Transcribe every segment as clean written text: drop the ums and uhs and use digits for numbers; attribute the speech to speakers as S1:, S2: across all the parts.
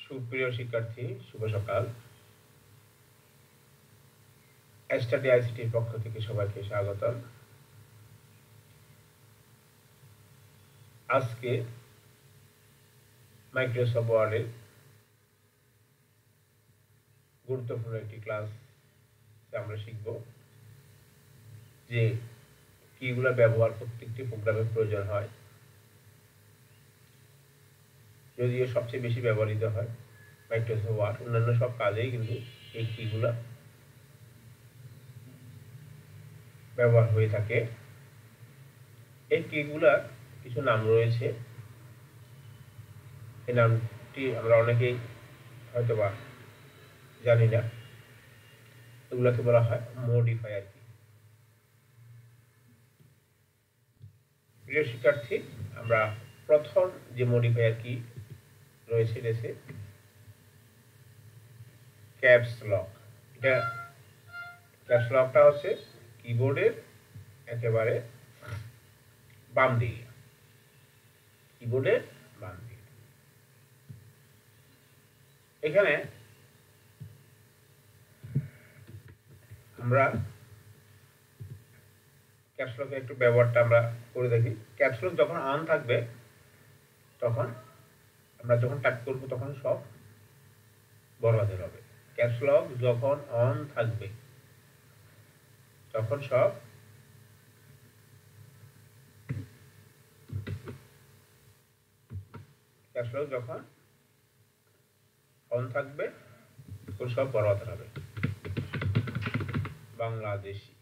S1: সুপ্রিয় শিক্ষার্থী, শুভ সকাল। স্টাডি আইসিটির পক্ষ থেকে সবাইকে স্বাগত। আজকে মাইক্রোসফট ওয়ার্ডের গুরুত্বপূর্ণ একটি ক্লাস আমরা শিখব যে কিগুলো ব্যবহার প্রত্যেকটি প্রোগ্রামে প্রয়োজন হয়, যদিও সবচেয়ে বেশি ব্যবহৃত হয় মাইক্রোসফট ওয়ার্ড। অন্যান্য সব কাজেই কিন্তু এই কিগুলো ব্যবহার হয়ে থাকে। এই কিগুলার কিছু নাম রয়েছে। এই নামটি আমরা অনেকেই হয়তোবা জানি না। এগুলোকে বলা হয় মডিফায়ার কি। প্রিয় শিক্ষার্থী, আমরা প্রথম যে মডিফায়ার কি রয়েছে এসে ক্যাপস লক। এটা ক্যাপস লকটা হচ্ছে কিবোর্ডের একেবারে বাম দিকে, কিবোর্ডের বাম দিকে। এখানে আমরা ক্যাপস লকের একটু ব্যবহারটা আমরা করে দেখি। ক্যাপস লক যখন অন থাকবে তখন আমরা যখন টাইপ করব তখন সব বড় হাতের হবে। ক্যাপস লক যখন অন থাকবে তখন সব ক্যাপস লক যখন অন থাকবে তখন সব বড় হাতের হবে। বাংলাদেশি।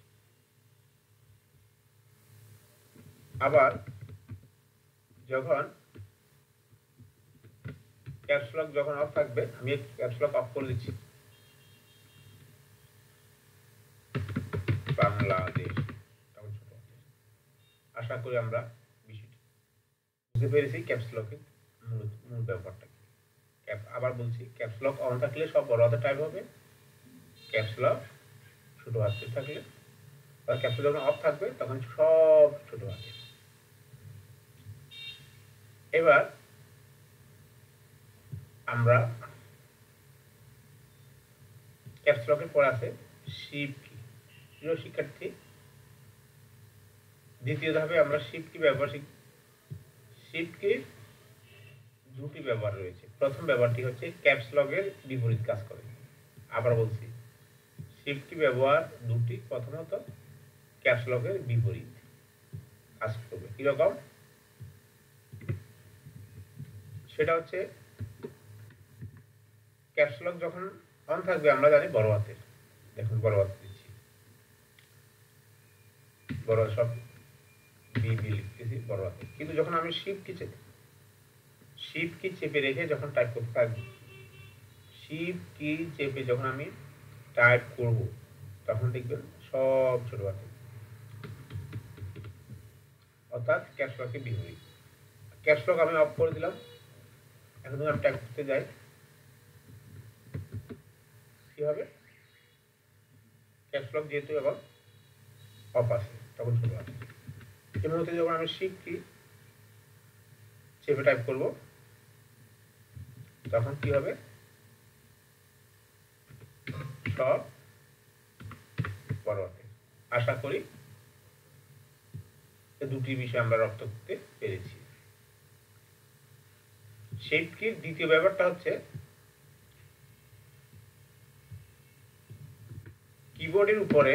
S1: আবার যখন ক্যাপস লক যখন অফ থাকবে, আমি ক্যাপস লক অফ করে দিচ্ছি, বাংলাদেশ তখন ছোট হাতের। আশা করি আমরা বিষয়টি বুঝতে পেরেছি ক্যাপস লকের মূল ব্যবহারটা কি। আবার বলছি, ক্যাপস লক অন থাকলে সব বড় হাতে টাইপ হবে, ক্যাপস লক ছোট হাতে থাকলে, আর ক্যাপস লক যখন অফ থাকবে তখন সব ছোট হাতে। এবার আমরা ক্যাপস লকের পর আছে শিফট কি। প্রিয় শিক্ষার্থী, দ্বিতীয় ধাপে আমরা শিফট কি ব্যবহার শিখব। শিফট কি দুটি ব্যবহার রয়েছে। প্রথম ব্যবহারটি হচ্ছে ক্যাপস লকের বিপরীত কাজ করে। আবার বলছি, শিফট কি ব্যবহার দুটি। প্রথমত ক্যাপস লকের বিপরীত কাজ করবে। কিরকম সেটা হচ্ছে, ক্যাপস লক যখন অন থাকবে আমরা জানি বড় হাতের। দেখুন বড় হাতে দিচ্ছি, বড় সব বি লিখতেছি বড় হাতে। কিন্তু যখন আমি শিফট কি চেপে রেখে যখন টাইপ করতে থাকবো, শিফট কি চেপে যখন আমি টাইপ করব তখন দেখবেন সব ছোট হাতে, অর্থাৎ ক্যাপস লকের বিপরীত। ক্যাপস লক আমি অফ করে দিলাম, এখন আমি টাইপ করতে যাই, কি হবে? ক্যাপস লক যেহেতু এখন অফ আছে তখন ছোট হাতে। এই মুহূর্তে যখন আমি শিফট কি চেপে টাইপ করব তখন কি হবে? সব বড় হাতে। আশা করি এই দুটি বিষয় আমরা রপ্ত করতে পেরেছি। শিফট কির দ্বিতীয় ব্যাপারটা হচ্ছে কিবোর্ডের উপরে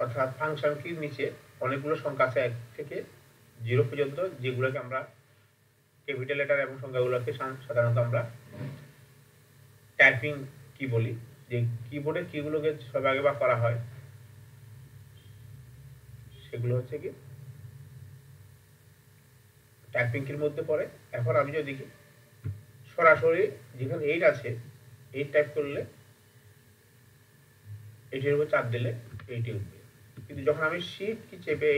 S1: অর্থাৎ ফাংশন কির নিচে অনেকগুলো সংখ্যা আছে 1 থেকে 0 পর্যন্ত, যেগুলোকে আমরা ক্যাপিটাল লেটার এবং সংখ্যাগুলোকে সাধারণত আমরা টাইপিং কি বলি। যে কিবোর্ডের কিগুলোকে সব আগে ভাগ করা হয় সেগুলো হচ্ছে কি টাইপিং কির মধ্যে পড়ে। এখন আমি যদি দেখি সরাসরি যেখানে 8 আছে 8 টাইপ করলে এটির উপর চাপ দিলে এইটি উঠবে, কিন্তু যখন আমি শিফট কি চেপে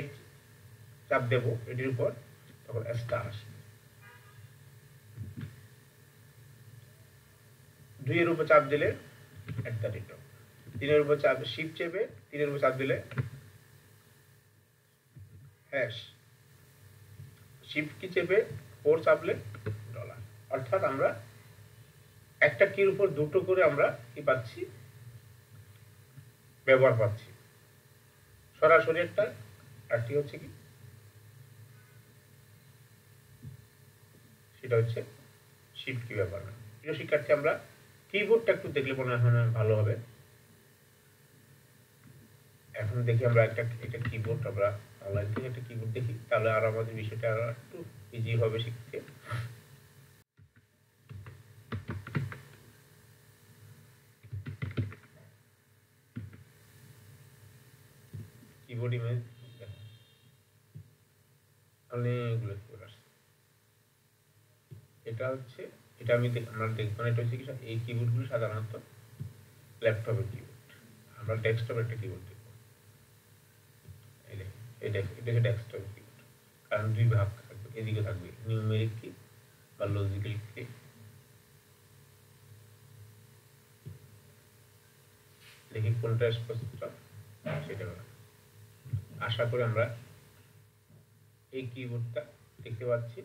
S1: চাপ দেব এটির উপর তখন স্টার আসবে। 2 এর উপর চাপ দিলে @ 3 এর উপর চাপ শিফট চেপে 3 এর উপর চাপ দিলে হ্যাশ। শিফট কি চেপে 4 চাপলে ডলার। অর্থাৎ আমরা একটা কির উপর দুটো করে আমরা কি পাচ্ছি, ব্যবহার পাচ্ছি সরাসরি একটা। আরটি হচ্ছে কি, সেটা হচ্ছে শিফট কি ব্যবহার। প্রিয় শিক্ষার্থী, আমরা কিবোর্ডটা একটু দেখলে মনে হয় ভালো হবে। এখন দেখি আমরা একটা কিবোর্ড, আমরা অনলাইন থেকে একটা কিবোর্ড দেখি, তাহলে আর আমাদের বিষয়টা আরো একটু ইজি হবে শিখতে। কিবোর্ড ইমেজ অনেকগুলো কিবোর্ড আসছে। এটা হচ্ছে, এটা আমরা দেখবো না। এটা হচ্ছে কি, এই কিবোর্ডগুলো সাধারণত ল্যাপটপের কিবোর্ড। আমরা ডেস্কটপের একটা কিবোর্ড দেখবো। এটা হচ্ছে ডেস্কটপের কিবোর্ড। কারণ দুই ভাগ থাকবে, এদিকে থাকবে নিউমেরিক কি বা লজিক্যাল কি। দেখি কোনটা স্পষ্ট সেটা বলা। আশা করি আমরা এই কিবোর্ডটা দেখতে পাচ্ছি।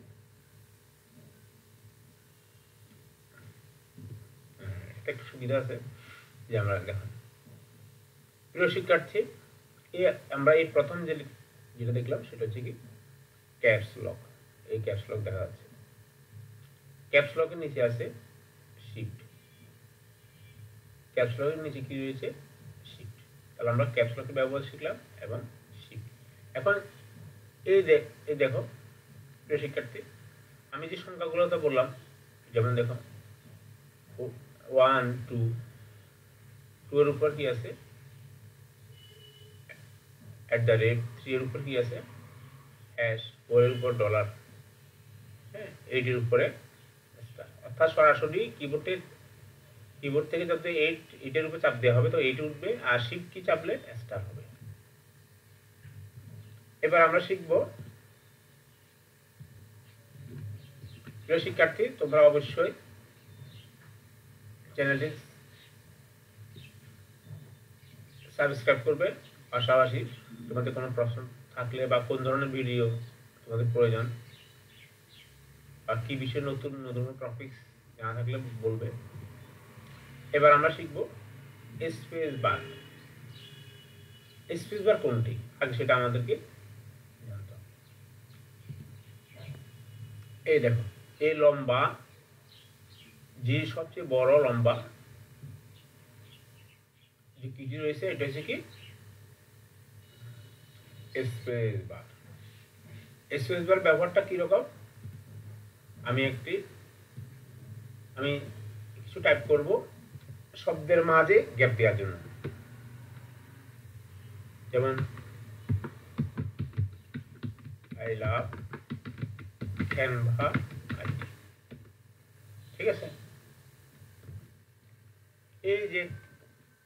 S1: এটা একটু সুবিধা আছে যে আমরা দেখুন, প্রিয় শিক্ষার্থী, আমরা এই প্রথম যেটা দেখলাম সেটা হচ্ছে কি ক্যাপস লক। এই ক্যাপস লক দেখা যাচ্ছে। ক্যাপস লকের নিচে আছে শিফট। ক্যাপস লকের নিচে কি রয়েছে, শিফট। তাহলে আমরা ক্যাপস লকের ব্যবহার শিখলাম এবং শিফট। এখন এই দেখো প্রিয় শিক্ষার্থী, আমি যে সংখ্যাগুলো তো বললাম, যেমন দেখো 1 2 2 এর উপর কি আছে @ 3 এর উপর কি আছে হ্যাশ, 4 এর উপর ডলার, হ্যাঁ 8 এর উপরে স্টার। অর্থাৎ সরাসরি কিবোর্ড থেকে যদি 8 এর উপর চাপ দেওয়া হবে তো 8 উঠবে, আর শিফট কি চাপলে স্টার হবে। এবার আমরা শিখব, প্রিয় শিক্ষার্থী তোমরা অবশ্যই চ্যানেলটি সাবস্ক্রাইব করবে। পাশাপাশি তোমাদের কোনো প্রশ্ন থাকলে বা কোন ধরনের ভিডিও তোমাদের প্রয়োজন বা কি বিষয়ে নতুন নতুন টপিকস জানা থাকলে বলবে। এবার আমরা শিখব স্পেস বার। স্পেস বার কোনটি আগে সেটা আমাদেরকে জানতে হবে। এই দেখো, এই লম্বা যে সবচেয়ে বড় লম্বা যে কিটি রয়েছে এটা হচ্ছে কি স্পেস বার। স্পেস বার ব্যবহারটা কিরকম, আমি কিছু টাইপ করব শব্দের মাঝে গ্যাপ দেওয়ার জন্য। যেমন আই লাভ ক্যানভা, ঠিক আছে। এই যে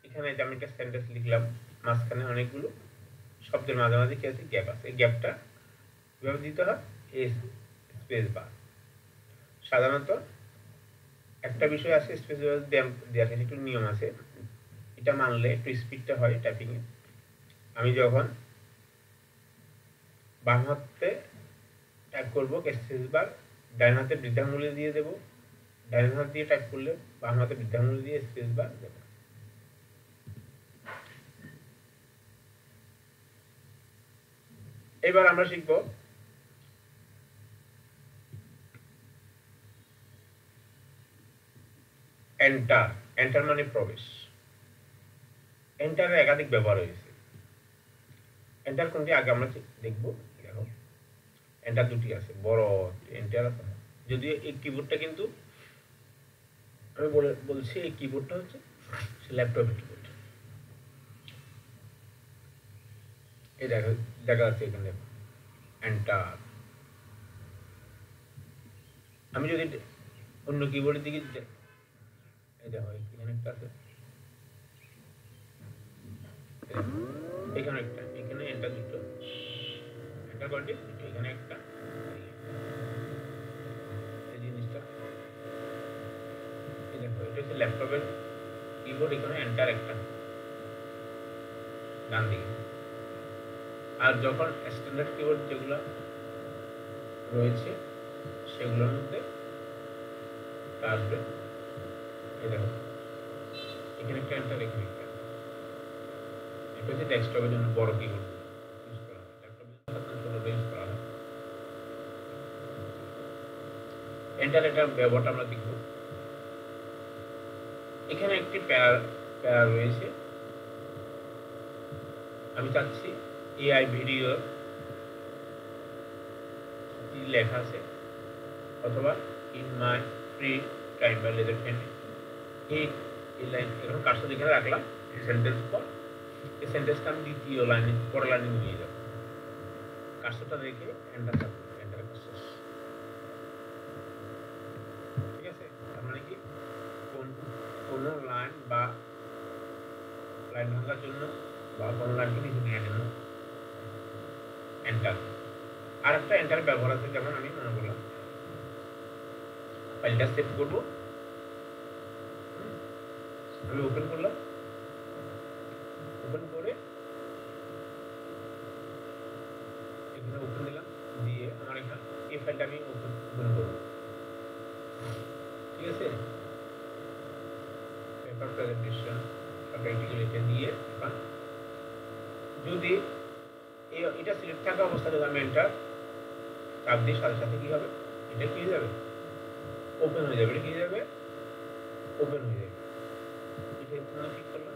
S1: এখানে আমি একটা সেন্টেন্স লিখলাম, মাঝখানে অনেকগুলো শব্দের মাঝে মাঝে কি আছে, গ্যাপ আছে। এই গ্যাপটা কিভাবে দিতে হয়, এই স্পেস বার। সাধারণত একটা বিষয় আছে স্পেস বার দেওয়ার একটু নিয়ম আছে, এটা মানলে একটু স্পিডটা হয় টাইপিং এ। আমি যখন বাম হাতে টাইপ করবো স্পেস বার, ডান হাতে বৃদ্ধাঙ্গুলি দিয়ে দেব। ডান হাত দিয়ে টাইপ করলে বাম হাতে বৃদ্ধাঙ্গুলি দিয়ে স্পেস বার দেব। এবার আমরা শিখব এন্টার। এন্টার মানে প্রবেশ। এন্টারের একাধিক ব্যবহার হয়েছে। এন্টার কোনটি আগে আমরা দেখব। দেখো, এন্টার দুটি আছে, বড় এন্টার আছে। যদিও এই কিবোর্ডটা কিন্তু আমি বলছি এই কিবোর্ডটা হচ্ছে ল্যাপটপের কিবোর্ড। এই দেখা যাচ্ছে এখানে এন্টার। আমি যদি অন্য কিবোর্ডের দিকে এই দেখো এখানে একটা আছে, এখানে একটা, এখানে এন্টার দুটো, এন্টার কয়টি, এখানে একটা, এই জিনিসটা এই দেখো এটা হচ্ছে ল্যাপটপের কিবোর্ড। এখানে এন্টার একটা ডান দিকে। আর যখন স্ট্যান্ডার্ড কিবোর্ড যেগুলো রয়েছে সেগুলোর মধ্যে আসবে। এই দেখো এখানে একটা এন্টার, এখানে একটা এটা হচ্ছে ডেস্কটপের জন্য বড় কিবোর্ড ইউজ করা হয়, ল্যাপটপের জন্য ছোটটা ইউজ করা হয়। এন্টার এটার ব্যবহারটা আমরা দেখব। এখানে একটি প্যারা রয়েছে। আমি চাচ্ছি এআই ভিডিও লেখা আছে, অথবা ইন মাই ফ্রি টাইম বা লেজার টাইম, এই লাইন এরকম কাজটা যেখানে রাখলাম সেন্টেন্স পর, এই সেন্টেন্সটা আমি দ্বিতীয় লাইনে পরের লাইনে নিয়ে যাব। কাজটা রেখে এন্টার চাপ, এন্টার কাজ শেষ। ঠিক আছে, তার মানে কি কোন লাইন বা লাইন ভাঙার জন্য বা কোনো লাইনকে নিচে নেওয়ার জন্য এন্টার। আর একটা এন্টার ব্যবহার আছে, যেমন আমি মনে করলাম ফাইলটা সেভ করবো, আমি ওপেন করলাম, ওপেন করে এখানে ওপেন দিলাম, দিয়ে আমার এখানে এই ফাইলটা আমি ওপেন করবো। ঠিক আছে, পেপার প্রেজেন্টেশন প্র্যাকটিক্যাল এটা দিয়ে এখন যদি এটা সিলেক্ট থাকা অবস্থায় যদি আমি এন্টার চাপ দিয়ে সাথে সাথে কি হবে, এটা কি হয়ে যাবে, ওপেন হয়ে যাবে। এটা কি হয়ে যাবে, ওপেন হয়ে যাবে। এটা তোমরা ঠিক করলাম,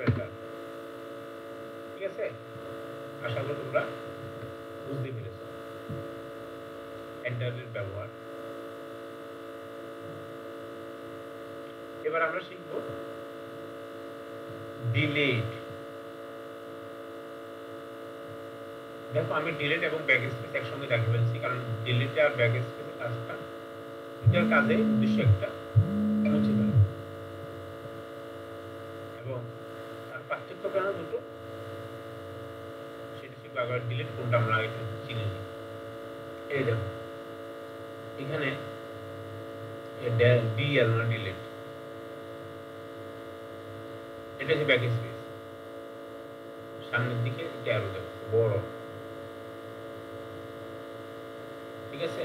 S1: এন্টার। ঠিক আছে, আশা করি তোমরা বুঝতে পেরেছো এন্টারের ব্যবহার। এবার আমরা শিখব ডিলিট। দেখো আমি ডিলিট এবং ব্যাকস্পেস একসঙ্গে দেখে ফেলছি, কারণ ডিলিট আর ব্যাকস্পেসের কাজটা দুটার কাজে উদ্দেশ্য একটা মুছে ফেলা, এবং তার পার্থক্য কেন দুটো সেটা শিখবো। আবার ডিলিট কোনটা আমরা আগে চিনি। এই দেখো এখানে ডিএল মানে ডিলিট, এটা হচ্ছে ব্যাকস্পেস, সামনের দিকে অ্যারো দেবো বড়। ঠিক আছে,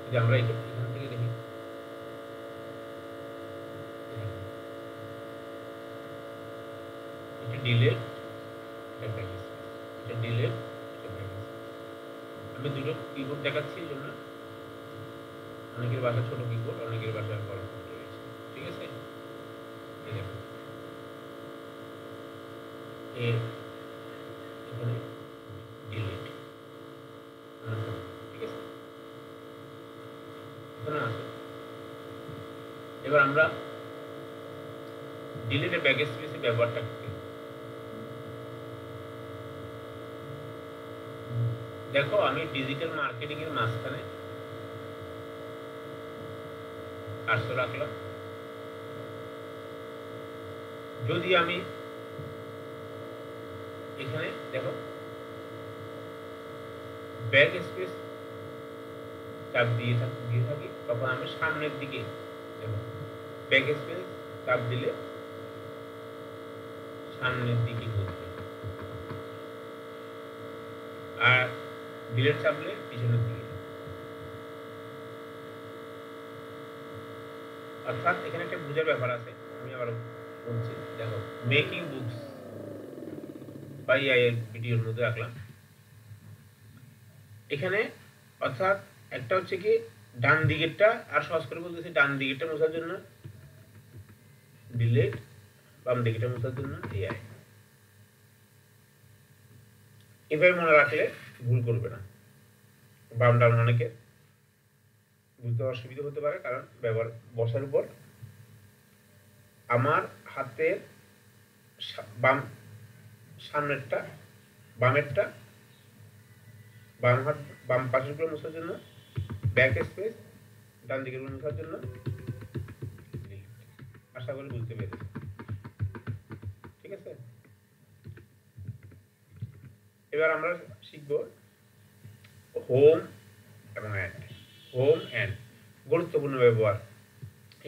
S1: যদি আমরা এখান থেকে দেখি, এটা ডিলিট, এটা ব্যাকস্পেস, এটা ডিলিট, এটা ব্যাকস্পেস। আমি দুটো কিবোর্ড দেখাচ্ছি, এই জন্য অনেকের বাসায় ছোট কিবোর্ড, অনেকের বাসায় বড় কিবোর্ড রয়েছে। ঠিক আছে, এই দেখো এখানে ডিলিট, ঠিক আছে, এখানে আছে। এবার আমরা ডিলিট ব্যাকস্পেসের ব্যবহারটা করি। দেখো আমি ডিজিটাল মার্কেটিং এর মাঝখানে কার্সর রাখলাম। যদি আমি এখানে দেখো ব্যাকস্পেস চাপ দিয়ে থাকি, তখন আমি সামনের দিকে দেখো ব্যাকস্পেস চাপ দিলে সামনের দিকে ঘুরবে, আর ডিলিট চাপলে পিছনের দিকে। অর্থাৎ এখানে একটা বুঝার ব্যাপার আছে, আমি আবার বলছি। দেখো মেকিং বুকস বা এর ভিডিওর মধ্যে রাখলাম এখানে। অর্থাৎ একটা হচ্ছে কি ডান দিকেরটা, আর সহজ করে বলতেছি, ডান দিকেরটা মোছার জন্য ডিলিট, বাম দিকেরটা মোছার জন্য এআই। এভাবে মনে রাখলে ভুল করবে না। বাম ডান অনেকে বুঝতে অসুবিধা হতে পারে, কারণ ব্যবহার বসার উপর আমার হাতের বাম সামনেরটা, বামেরটা, বাম হাত বাম পাশের গুলো মোছার জন্য ব্যাক স্পেস, ডান দিকের গুলো মোছার জন্য ডিলিট। আশা করি বুঝতে পেরেছি। ঠিক আছে, এবার আমরা শিখব হোম এবং এন্ড। হোম এন্ড গুরুত্বপূর্ণ ব্যবহার।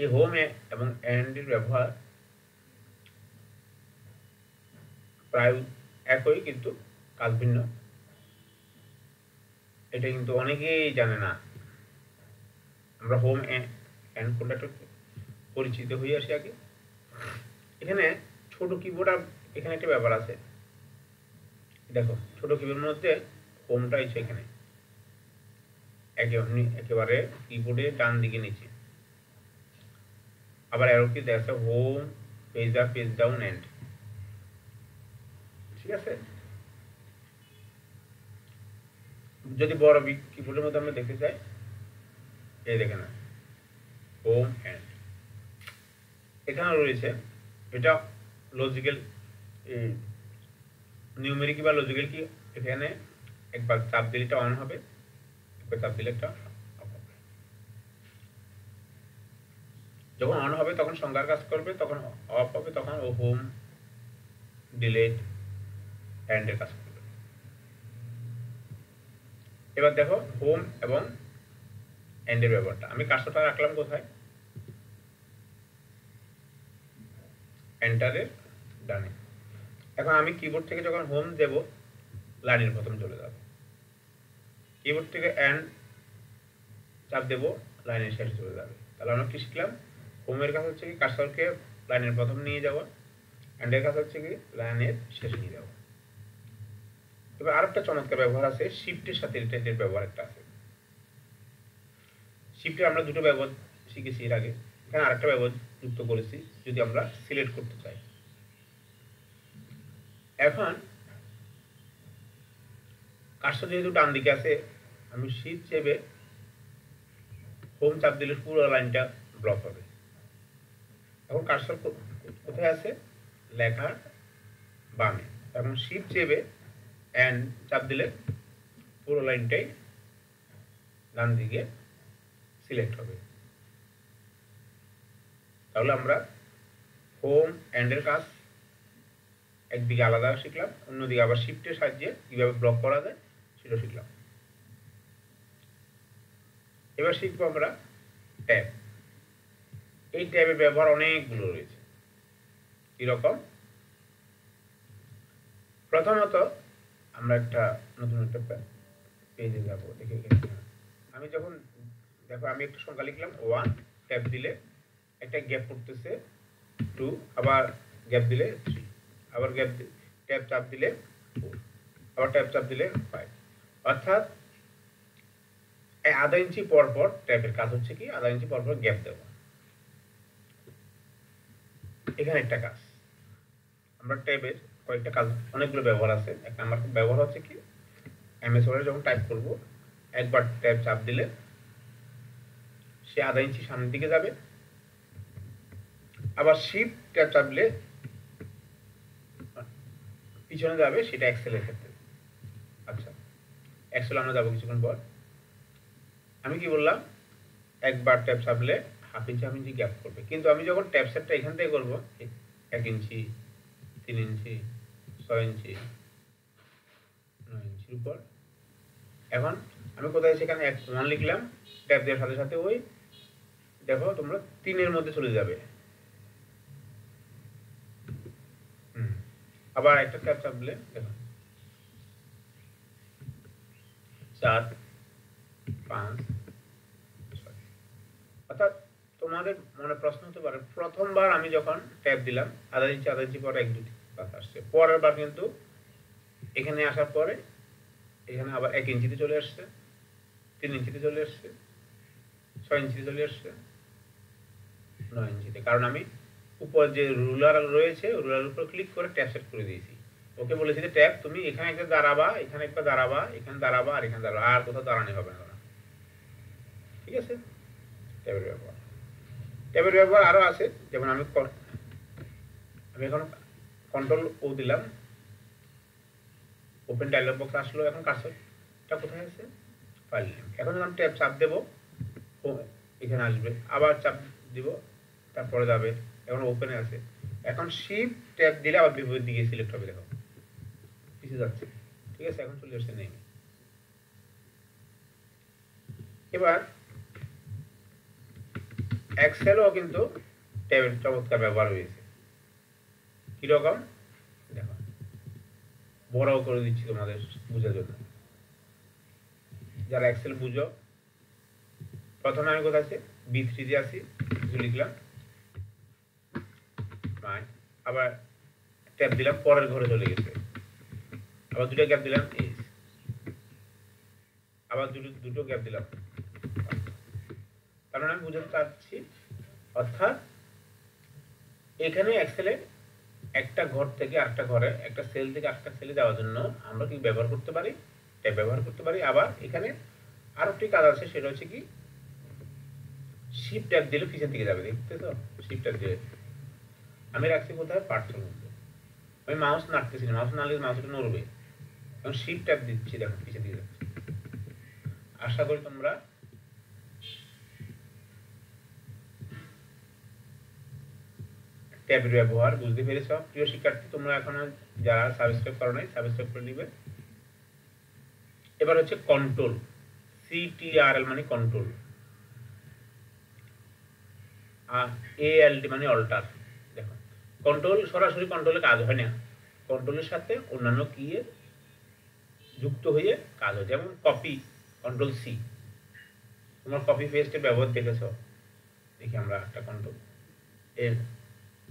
S1: এই হোম এবং এন্ড এর ব্যবহার প্রায় একই, কিন্তু কাজ ভিন্ন। এটা কিন্তু অনেকেই জানে না। আমরা হোম এন্ড কোনটা একটু পরিচিত হয়ে আসি আগে। এখানে ছোট কিবোর্ড আর এখানে একটা ব্যাপার আছে। দেখো ছোট কিবোর্ডের মধ্যে হোমটা আছে এখানে একেবারে কিবোর্ডের ডান দিকে নিচে, আবার অ্যারো কি দেখা home, page up, page down, end. ঠিক আছে, যদি বড় কিবোর্ডের মধ্যে আমরা দেখতে চাই, এই দেখে না হোম এন্ড এখানে রয়েছে। এটা লজিক্যাল নিউমেরিক বা লজিক্যাল কি, এখানে একবার চাপ দিলে এটা অন হবে, একবার চাপ দিলে এটা অফ হবে। যখন অন হবে তখন সংখ্যার কাজ করবে, তখন অফ হবে তখন ও হোম, ডিলিট, এন্ড এর কাজ করবে। এবার দেখো হোম এবং এন্ড এর ব্যাপারটা, আমি কার্সরটা রাখলাম কোথায়, এন্টারের ডানে। এখন আমি কিবোর্ড থেকে যখন হোম দেব, লাইনের প্রথম চলে যাবে। কিবোর্ড থেকে এন্ড চাপ দেব, লাইনের শেষে চলে যাবে। তাহলে আমরা কি শিখলাম, হোমের কাজ হচ্ছে কি কার্সরকে লাইনের প্রথম নিয়ে যাওয়া, এন্ডের কাজ হচ্ছে কি লাইনের শেষে নিয়ে যাওয়া। এবার আরেকটা চমৎকার ব্যবহার আছে, শিফটের সাথে এর ব্যবহার একটা আছে। শিফটে আমরা দুটো ব্যবহার শিখেছি এর আগে, এখানে আরেকটা ব্যবহার যুক্ত করেছি যদি আমরা সিলেক্ট করতে চাই। এখন কার্সর যেহেতু ডান দিকে আছে, আমি শিফট চেপে হোম চাপ দিলে পুরো লাইনটা ব্লক হবে। এখন কার্সর কোথায় আছে, লেখার বামে। এখন শিফট চেপে এন্ড চাপ দিলে পুরো লাইনটাই ডান দিকে সিলেক্ট হবে। তাহলে আমরা হোম এন্ডের কাজ একদিকে আলাদা শিখলাম, অন্যদিকে আবার শিফটের সাহায্যে কিভাবে ব্লক করা যায় সেটা শিখলাম। এবার শিখবো আমরা ট্যাব। এই ট্যাবের ব্যবহার অনেকগুলো রয়েছে। কিরকম, প্রথমত আমরা একটা নতুন একটা পেজে যাব। দেখে আমি যখন দেখো আমি একটা সংখ্যা লিখলাম 1, ট্যাব দিলে একটা গ্যাপ পড়তেছে 2, আবার গ্যাপ দিলে 3, আবার ট্যাব চাপ দিলে 4, আবার ট্যাব চাপ দিলে 5। অর্থাৎ আধা ইঞ্চি পর পর ট্যাবের কাজ হচ্ছে কি আধা ইঞ্চি পর পর গ্যাপ দেওয়া। এখানে একটা কাজ, আমরা ট্যাবের কয়েকটা কাজ, অনেকগুলো ব্যবহার আছে। এক নাম্বার ব্যবহার হচ্ছে কি এমএস ওয়ার্ডে যখন টাইপ করব, একবার ট্যাব চাপ দিলে সে আধা ইঞ্চি সামনের দিকে যাবে, আবার শিফট ট্যাব চাপ দিলে পিছনে যাবে, সেটা এক্সেলের ক্ষেত্রে। আচ্ছা, এক্সেল আমরা যাবো কিছুক্ষণ পর। আমি কি বললাম, একবার ট্যাব চাপলে হাফ ইঞ্চি গ্যাপ করবে, কিন্তু আমি যখন ট্যাব সেটটা এখান থেকে করবো 1 ইঞ্চি, 3 ইঞ্চি, 6 ইঞ্চি, 9 ইঞ্চির উপর। এখন আমি কোথায় সেখানে 1 লিখলাম, ট্যাব দেওয়ার সাথে সাথে ওই দেখো তোমরা 3 এর মধ্যে চলে যাবে। আবার একটা ট্যাব চাপলে দেখো 4, 5, 6। অর্থাৎ তোমাদের মনে প্রশ্ন হতে পারে, প্রথমবার আমি যখন ট্যাব দিলাম আধা ইঞ্চি পরে 1, 2, 3 আসছে, পরের বার কিন্তু এখানে আসার পরে এখানে আবার 1 ইঞ্চিতে চলে আসছে, 3 ইঞ্চিতে চলে আসছে, 6 ইঞ্চিতে চলে আসছে, 9 ইঞ্চিতে। কারণ আমি উপর যে রুলার রয়েছে রুলারের উপর ক্লিক করে ট্যাব সেট করে দিয়েছি। ওকে বলেছি যে ট্যাব তুমি এখানে একটা দাঁড়াবা, এখানে একটা দাঁড়াবা, এখানে দাঁড়াবা, আর এখানে দাঁড়াবা, আর কোথাও দাঁড়ানো হবে না। ঠিক আছে, ট্যাবের ব্যবহার। ট্যাবের ব্যবহার আরো আছে, যেমন আমি এখন কন্ট্রোল ও দিলাম, ওপেন ডায়লগ বক্স আসলো। এখন কার্সরটা কোথায় আছে, ফাইল নেম। এখন যখন ট্যাব চাপ দেব এখানে আসবে, আবার চাপ দিব, তারপরে যাবে, এখন ওপেনে আছে। এখন শিফট ট্যাব দিলে আবার বিপরীত দিকে সিলেক্ট হবে, দেখো পিছিয়ে যাচ্ছে। ঠিক আছে, এখন চলে আসছে নেমে। এবার এক্সেলও কিন্তু ট্যাবের চমৎকার ব্যবহার হয়েছে। কিরকম দেখো, বড় করে দিচ্ছি তোমাদের বোঝার জন্য। যারা এক্সেল বুঝো, প্রথমে আমি কোথায় আছে B3 তে আছি, কিছু লিখলাম, আবার ট্যাব দিলাম, পরের ঘরে চলে গেছে, আবার দুটো গ্যাপ দিলাম, আবার দুটো গ্যাপ দিলাম। কারণ আমি বুঝাতে চাচ্ছি, অর্থাৎ এখানে এক্সেলে একটা ঘর থেকে আরেকটা ঘরে, একটা সেল থেকে আরেকটা সেলে যাওয়ার জন্য আমরা কি ব্যবহার করতে পারি, ট্যাব ব্যবহার করতে পারি। আবার এখানে আরো একটি কাজ আছে, সেটা হচ্ছে কি শিফট ট্যাব দিলে পিছন দিকে যাবে, দেখতে তো শিফট ট্যাব দিলে আমি রাখছি কোথায় পার্থের মধ্যে, আমি মাউস নাড়তেছি না, মাউস নাড়লে মাউসটা নড়বে, এবং শিফট ট্যাব দিচ্ছি, দেখো পিছন দিকে যাচ্ছে। আশা করি তোমরা ট্যাবের ব্যবহার বুঝতে পেরেছ। প্রিয় শিক্ষার্থী, তোমরা এখনো যারা সাবস্ক্রাইব করো নাই, সাবস্ক্রাইব করে নিবে। এবার হচ্ছে কন্ট্রোল, CTRL মানে কন্ট্রোল, আর ALT মানে অল্টার। দেখো কন্ট্রোল সরাসরি কন্ট্রোলে কাজ হয় না, কন্ট্রোলের সাথে অন্যান্য কি যুক্ত হয়ে কাজ হয়। যেমন কপি, কন্ট্রোল C, তোমার কপি পেস্টের ব্যবহার দেখেছ। দেখি আমরা একটা কন্ট্রোল,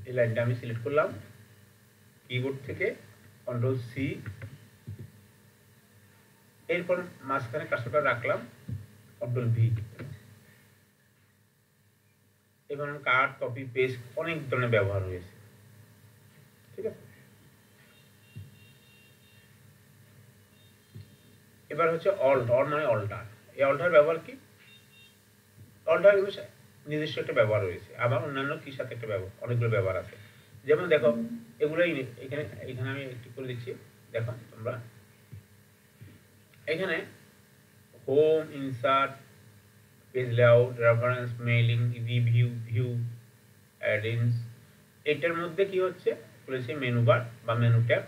S1: এই লাইনটা আমি সিলেক্ট করলাম কিবোর্ড থেকে, কন্ট্রোল C, এরপর মাঝখানে কার্সরটা রাখলাম, কন্ট্রোল V। এবং কাট, কপি, পেস্ট অনেক ধরনের ব্যবহার হয়েছে, ঠিক আছে। এবার হচ্ছে অল্ট, অল মানে অল্টার। এই অল্টার ব্যবহার কি, অল্টার নিজস্ব একটা ব্যবহার রয়েছে, আবার অন্যান্য কি সাথে একটা ব্যবহার, অনেকগুলো ব্যবহার আছে। যেমন দেখো এগুলোই এখানে এখানে আমি একটু করে দিচ্ছি, দেখো তোমরা এখানে home, insert, page layout, reference, mailing, review, view, add-ins, এটার মধ্যে কি হচ্ছে বলেছে মেনু বার বা মেনু ট্যাব।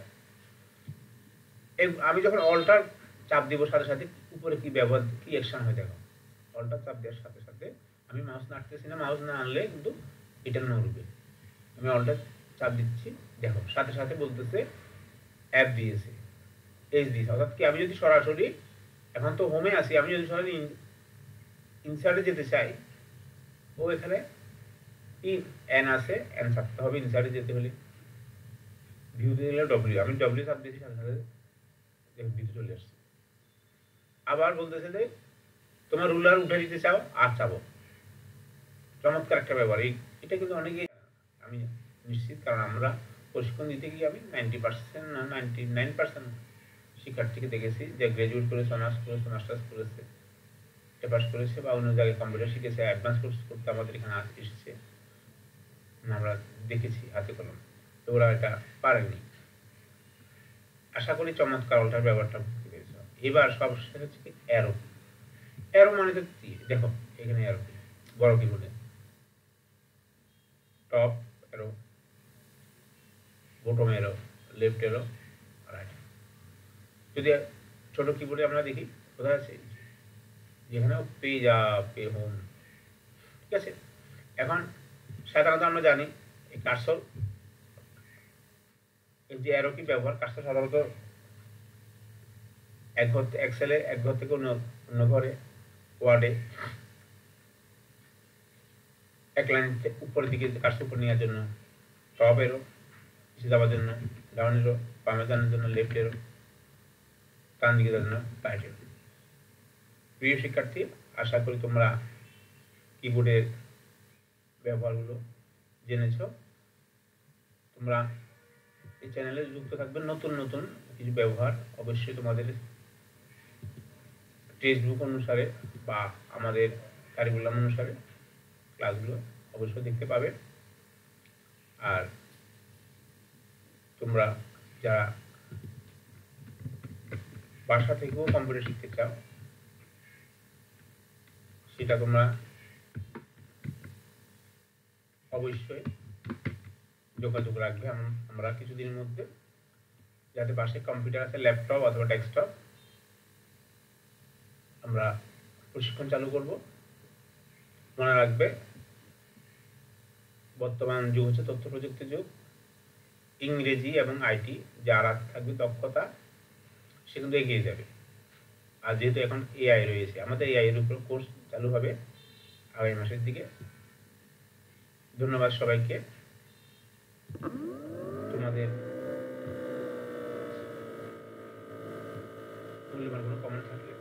S1: আমি যখন অল্টার চাপ দিব সাথে সাথে উপরে কি ব্যবহার, কি অ্যাকশন হয় দেখো, অল্টার চাপ দেওয়ার সাথে সাথে আমি মাউস নাড়তেছি না, মাউস না আনলে কিন্তু এটা নড়বে। আমি অল্টার চাপ দিচ্ছি, দেখো সাথে সাথে বলতেছে অ্যাপ দিয়েছে, এজ দিয়েছে। অর্থাৎ কি আমি যদি সরাসরি, এখন তো হোমে আসি, আমি যদি সরাসরি ইনসার্টে যেতে চাই, ও এখানে এন আছে, এন ছাপতে হবে ইনসার্টে যেতে হলে। ভিউতে দিলে ডব্লিউ, আমি ডব্লিউ চাপ দিয়েছি, সাথে সাথে ভিউতে চলে আসছে। আবার বলতেছে যে তোমার রুলার উঠে দিতে চাও, আর চাবো, চমৎকার একটা ব্যাপার। এটা কিন্তু অনেকে, আমি নিশ্চিত, কারণ আমরা প্রশিক্ষণ দিতে গিয়ে আমি 90% না 99% শিক্ষার্থীকে দেখেছি যে গ্রাজুয়েট করেছে, অনার্স করেছে, মাস্টার্স করেছে, পাস করেছে, বা অন্য জায়গায় কম্পিউটার শিখেছে, অ্যাডভান্স কোর্স করতে আমাদের এখানে এসেছে, আমরা দেখেছি হাতে কলম, তো ওরা এটা পারেনি। আশা করি চমৎকার অল্টার ব্যাপারটা বুঝতে পেরেছ। এবার সবশেষে হচ্ছে কি অ্যারো। অ্যারো মানে তো দেখো এখানে অ্যারো বড় কিবোর্ডে top arrow, bottom arrow, left arrow, right. যদি ছোট কিবোর্ডে আমরা দেখি কোথায় আছে, যেখানে পেজ আপ, পে হোম, ঠিক আছে। এখন সাধারণত আমরা জানি এই কার্সর, এই যে অ্যারো কি ব্যবহার, কার্সর সাধারণত এক ঘর এক্সেলে এক ঘর থেকে অন্য ঘরে, ওয়ার্ডে এক লাইন উপরের দিকে কার্সর উপর নেওয়ার জন্য টপ এরো, নিচে যাওয়ার জন্য ডাউন এরো, বামে যাওয়ার জন্য লেফট এরো, ডান দিকে যাওয়ার জন্য রাইট এরো। প্রিয় শিক্ষার্থী, আশা করি তোমরা কিবোর্ডের ব্যবহারগুলো জেনেছ। তোমরা এই চ্যানেলে যুক্ত থাকবে, নতুন নতুন কিছু ব্যবহার অবশ্যই তোমাদের টেক্সট বুক অনুসারে বা আমাদের কারিকুলাম অনুসারে ক্লাসগুলো অবশ্যই দেখতে পাবে। আর তোমরা যারা বাসা থেকেও কম্পিউটার শিখতে চাও, সেটা তোমরা অবশ্যই যোগাযোগ রাখবে। আমরা কিছুদিনের মধ্যে, যাতে বাসায় কম্পিউটার আছে, ল্যাপটপ অথবা ডেস্কটপ, আমরা প্রশিক্ষণ চালু করব। মনে রাখবে বর্তমান যুগ হচ্ছে তথ্য প্রযুক্তির যুগ। ইংরেজি এবং আইটি যারা থাকবে দক্ষতা, সে কিন্তু এগিয়ে যাবে। আর যেহেতু এখন এআই রয়েছে, আমাদের এআই এর উপর কোর্স চালু হবে আগামী মাসের দিকে। ধন্যবাদ সবাইকে। তোমাদের মূল্যবান কোনো কমেন্ট থাকলে